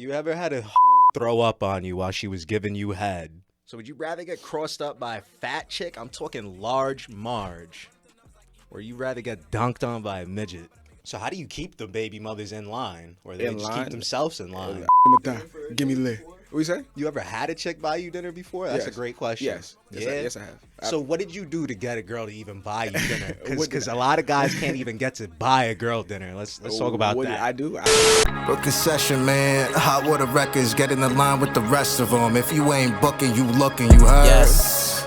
You ever had a throw up on you while she was giving you head? So would you rather get crossed up by a fat chick? I'm talking large Marge. Or you rather get dunked on by a midget? So how do you keep the baby mothers in line? Or they just keep themselves in line? Give me lit. What you say? You ever had a chick buy you dinner before? That's a great question. Yes. Yes, I have. So what did you do to get a girl to even buy you dinner? Because a lot of guys can't even get to buy a girl dinner. Let's talk about what that. Did I do? Book a session, man. Hot Water Records, get in the line with the rest of them. If you ain't booking, you looking, you heard? Yes.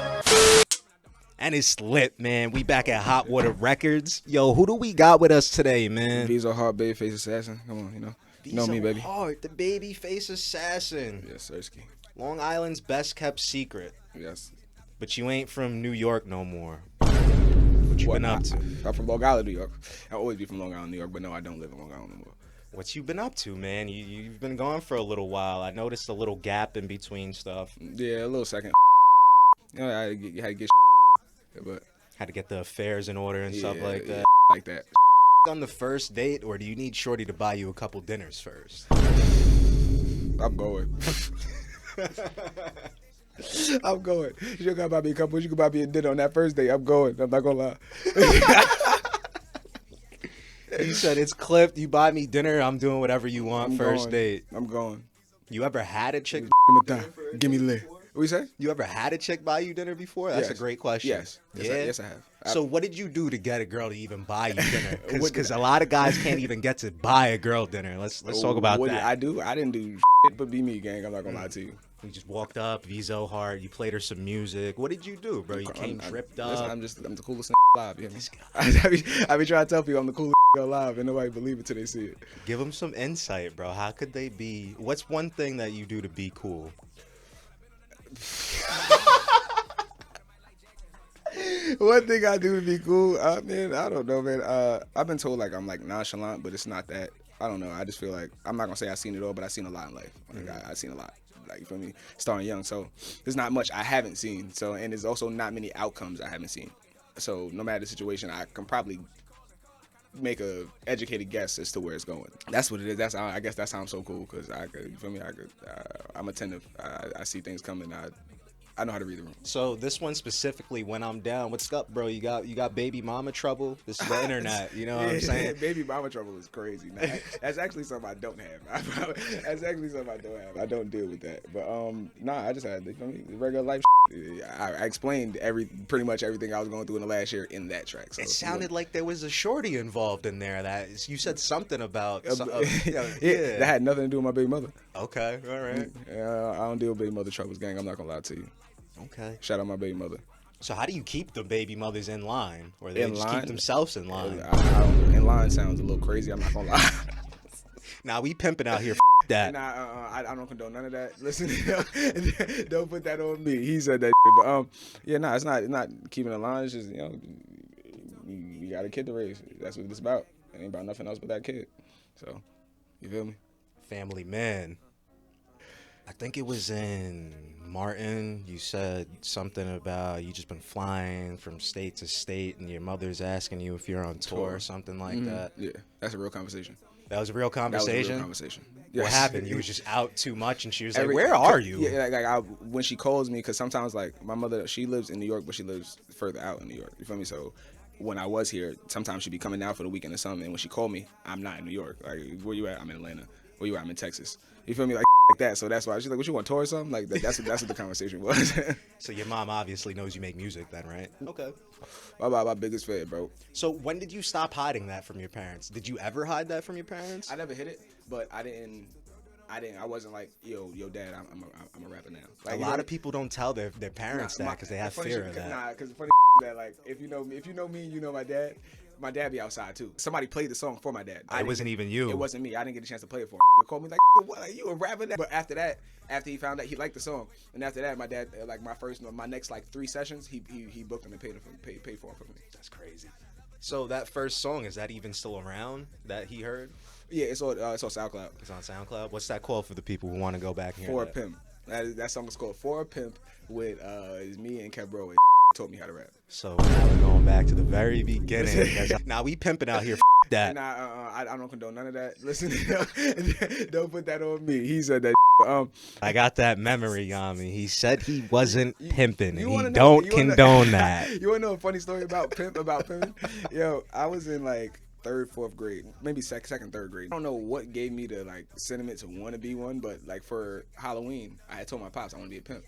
And it's lit, man. We back at Hot Water Records. Yo, who do we got with us today, man? Visa Hard Babyface Assassin. Come on, you know. You know me, baby. Hard, the Babyface Assassin. Yes, Sirski. Long Island's best kept secret. Yes. But you ain't from New York no more. What you been up to? I'm from Long Island, New York. I'll always be from Long Island, New York, but no, I don't live in Long Island no more. What you been up to, man? You've been gone for a little while. I noticed a little gap in between stuff. Yeah, a little second. You know, I had to get but had to get the affairs in order and stuff like that. Like that. On the first date, or do you need Shorty to buy you a couple dinners first? I'm going. I'm going. You gotta buy me a couple. You can buy me a dinner on that first date. I'm going. I'm not gonna lie. You said it's clipped. You buy me dinner. I'm doing whatever you want. First date. I'm going. You ever had a chick? Give me lit. What you say? You ever had a chick buy you dinner before? That's a great question. Yes. Yes, I have. So what did you do to get a girl to even buy you dinner? Because a lot of guys can't even get to buy a girl dinner. Let's talk about what that. Did I do? I didn't do shit but be me, gang. I'm not gonna lie to you. You just walked up, Visa hard. You played her some music. What did you do, bro? You came tripped up. Listen, I'm the coolest alive. You know? I be trying to tell people I'm the coolest alive, and nobody believe it till they see it. Give them some insight, bro. How could they be? What's one thing that you do to be cool? One thing I do to be cool, man, I don't know, man. I've been told like I'm like nonchalant, but it's not that. I don't know. I just feel like I'm not gonna say I've seen it all, but I've seen a lot in life. Like I've seen a lot. Like, you feel me? Starting young, so there's not much I haven't seen. So, and there's also not many outcomes I haven't seen. So no matter the situation, I can probably make a educated guess as to where it's going. That's what it is. I guess that's how I'm so cool, because you feel me? I'm attentive. I see things coming. I know how to read the room. So this one specifically, when I'm down, what's up, bro? You got baby mama trouble? This is the internet, you know what I'm saying? Baby mama trouble is crazy. Nah, that's actually something I don't have. That's actually something I don't have. I don't deal with that. But I just had regular life. I explained pretty much everything I was going through in the last year in that track. So it sounded like there was a shorty involved in there. That you said something about. That had nothing to do with my baby mother. Okay, all right. I don't deal with baby mother troubles, gang. I'm not gonna lie to you. Okay. Shout out my baby mother. So how do you keep the baby mothers in line, or they just keep themselves in line? In line sounds a little crazy. I'm not gonna lie. Nah, we pimping out here. That. Nah, I don't condone none of that. Listen, don't put that on me. He said that. But it's not keeping in line. It's just you got a kid to raise. That's what it's about. It ain't about nothing else but that kid. So, you feel me? Family man. I think it was in Martin. You said something about you just been flying from state to state, and your mother's asking you if you're on tour or something like that. Yeah, that's a real conversation. That was a real conversation? That was a real conversation. Yes. What happened? You was just out too much, and she was like, where are you? Yeah, when she calls me, because sometimes, like, my mother, she lives in New York, but she lives further out in New York. You feel me? So when I was here, sometimes she'd be coming down for the weekend or something, and when she called me, I'm not in New York. Like, where you at? I'm in Atlanta. Where you at? I'm in Texas. You feel me? Like that. So that's why she's like, what, you want to tour or something? Like, that's what the conversation was. So your mom obviously knows you make music then, right? Okay. My biggest fan, bro. So when did you stop hiding that from your parents? Did you ever hide that from your parents? I never hid it, but I wasn't like, yo, dad, I'm a rapper now. Like, a lot of people don't tell their parents that because they have fear of that. Nah, because the funny that, like, if you know me and you know my dad. My dad be outside too. Somebody played the song for my dad. It wasn't even you. It wasn't me. I didn't get a chance to play it for him. They called me like, what? Like, you a rapper? But after that, after he found out he liked the song, and after that, my dad, like my next like 3 sessions, he booked them and paid for them for me. That's crazy. So that first song, is that even still around that he heard? Yeah, it's on SoundCloud. It's on SoundCloud. What's that called for the people who want to go back and hear For a Pimp. That song is called For a Pimp with it's me and Kebro and taught me how to rap. So now we're going back to the very beginning. Now we pimping out here. that. Nah, I don't condone none of that. Listen, don't put that on me. He said that. I got that memory on me. He said he wasn't pimping, and he wanna don't you wanna- condone that. You want to know a funny story about pimping? Yo, I was in like third, fourth grade, maybe second, third grade. I don't know what gave me the like sentiment to want to be one, but like for Halloween, I had told my pops I want to be a pimp.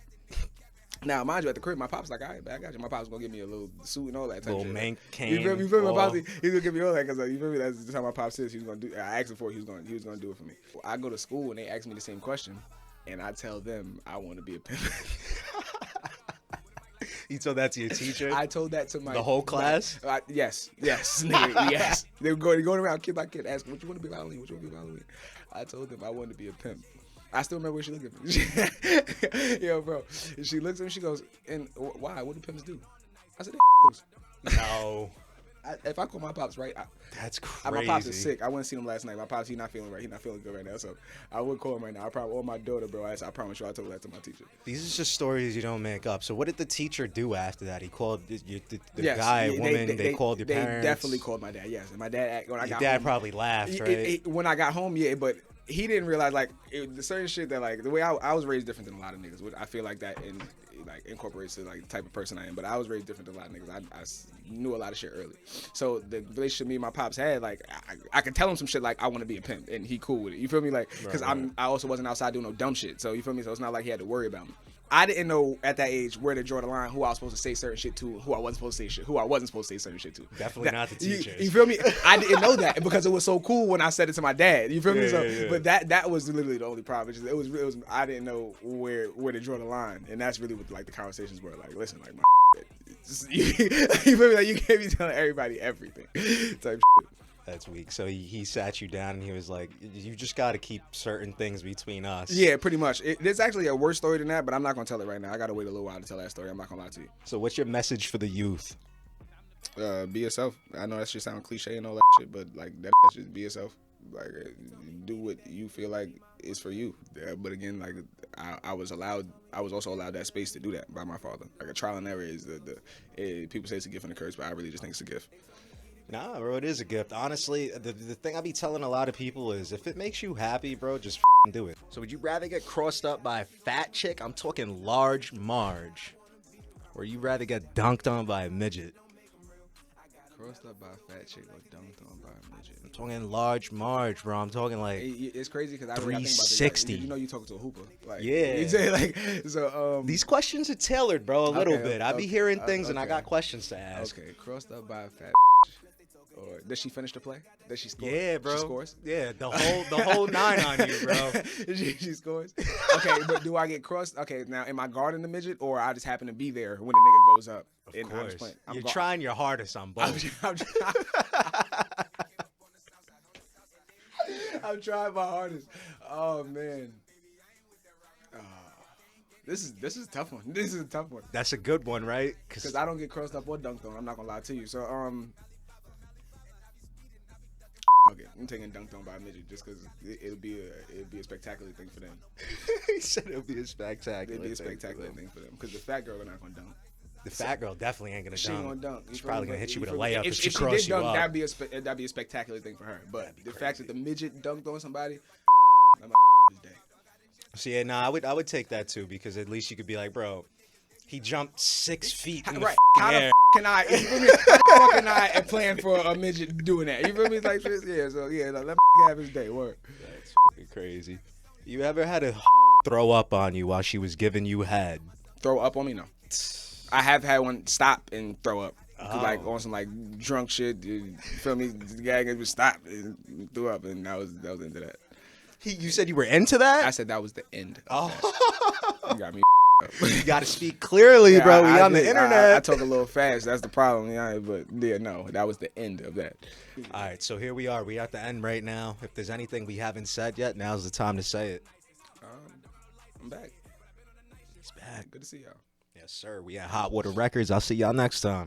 Now, mind you, at the crib, my pop's like, all right, man, I got you. My pop's gonna give me a little suit and all that type Little shit. mink cane. You feel me? My pop's, he's gonna give me all that because you feel me? That's how my pop says he was gonna do. I asked him for it. He was gonna do it for me. I go to school and they ask me the same question, and I tell them I want to be a pimp. You told that to your teacher? I told that to the whole class? Yes, nigga, yes. They were going around kid by kid asking, what you want to be Halloween? What you want to be Halloween? I told them I wanted to be a pimp. I still remember when she looked at me. Yo, bro. She looks at me, she goes, and why? What do pimps do? I said, No. if I call my pops right, That's crazy. my pops is sick. I went and seen him last night. My pops, he not feeling right. He not feeling good right now. So I would call him right now. I probably, or my daughter, bro. I promise you, I told that to my teacher. These are just stories you don't make up. So what did the teacher do after that? He called the Yes, guy, yeah, woman. They called your parents. They definitely called my dad. Yes, and my dad. When I Your got dad home, probably laughed, right? when I got home, yeah, but he didn't realize like the certain shit that like the way I was raised different than a lot of niggas. Which I feel like that incorporates to like the type of person I am. But I was raised different than a lot of niggas. I knew a lot of shit early. So the relationship me and my pops had, like I could tell him some shit like I want to be a pimp, and he cool with it. You feel me? Like because I also wasn't outside doing no dumb shit. So you feel me? So it's not like he had to worry about me. I didn't know at that age where to draw the line, who I was supposed to say certain shit to, who I wasn't supposed to say shit, who I wasn't supposed to say certain shit to. Definitely not the teachers. You feel me? I didn't know that because it was so cool when I said it to my dad. You feel me? So, Yeah. but that was literally the only problem. It was I didn't know where to draw the line, and that's really what like the conversations were like. Listen, like my you feel me? Like you can't be telling everybody everything type shit. That's weak. So he sat you down and he was like, you just got to keep certain things between us. Yeah, pretty much. There's actually a worse story than that, but I'm not going to tell it right now. I got to wait a little while to tell that story. I'm not going to lie to you. So what's your message for the youth? Be yourself. I know that shit sound cliche and all that shit, but like that shit, be yourself. Like do what you feel like is for you. But again, like I was also allowed that space to do that by my father. Like a trial and error is people say it's a gift and a curse, but I really just think it's a gift. Nah, bro, it is a gift. Honestly, the thing I be telling a lot of people is if it makes you happy, bro, just do it. So would you rather get crossed up by a fat chick? I'm talking large Marge. Or you rather get dunked on by a midget? Crossed up by a fat chick or dunked on by a midget? I'm talking large Marge, bro. I'm talking like it's crazy because I think about this. 360. Like, you know, you talking to a hooper. Like, Yeah. You say like so. these questions are tailored, bro, a little bit. I be hearing things and I okay. got questions to ask. Okay, crossed up by a fat. Or does she finish the play? Does she score? Yeah, bro. She scores? Yeah, the whole 9 on you, bro. she scores? Okay, but do I get crossed? Okay, now am I guarding the midget or I just happen to be there when the nigga goes up? Of and I'm just course. playing? You're trying your hardest on both. I'm trying my hardest. Oh man. This is a tough one. This is a tough one. That's a good one, right? Because I don't get crossed up or dunked on. I'm not gonna lie to you. So okay, I'm taking dunked on by a midget just because it'll be a spectacular thing for them. He said it'll be a spectacular. It'll be a spectacular thing for them because the fat girl are not gonna dunk. The fat girl definitely ain't gonna She dunk. ain't gonna dunk. She's probably gonna hit you with a feel me? layup if she did crosses you dunk, up. that'd be a spectacular thing for her. But the fact that the midget dunked on somebody, I'm his day. So yeah, nah, I would take that too because at least you could be like, bro, he jumped 6 feet in the Right? f***ing How air. the can I? You feel me? How the fuck can I plan for a midget doing that? You feel me? It's like yeah. So yeah, like, let have his day. Word. That's fucking crazy. You ever had a throw up on you while she was giving you head? Throw up on me? No. I have had one stop and throw up. Oh. Like on some like drunk shit. You feel me? The guy just stopped and threw up, and that was into that. You said you were into that? I said that was the end. Oh. You got me. You gotta speak clearly, bro. We on the internet. I talk a little fast. That's the problem. Yeah, but yeah, no, that was the end of that. All right, so here we are. We at the end right now. If there's anything we haven't said yet, now's the time to say it. I'm back. He's back. Good to see y'all. Yes, sir. We at Hot Water Records. I'll see y'all next time.